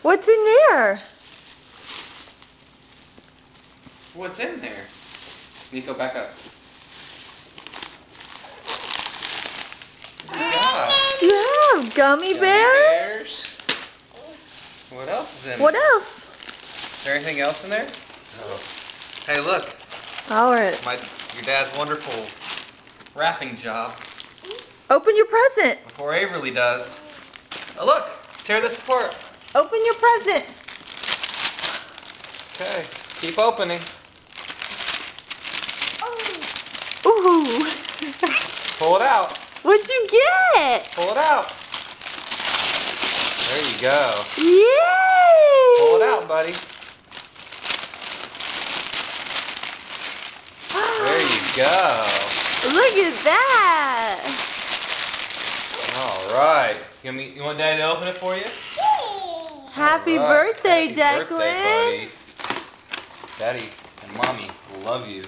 What's in there? What's in there? Nico, back up. Good job. You have gummy bears? What else is in What there? else? Is there anything else in there? Oh. Hey, look. Alright. Your dad's wonderful wrapping job. Open your present. Before Averly does. Oh, look. Tear this apart. Open your present. Okay. Keep opening. Ooh. Pull it out. What'd you get? Pull it out. There you go. Yay! Pull it out, buddy. There you go. Look at that. All right. You want Daddy to open it for you? Happy All right. birthday, Happy Declan. birthday, buddy. Daddy and Mommy love you.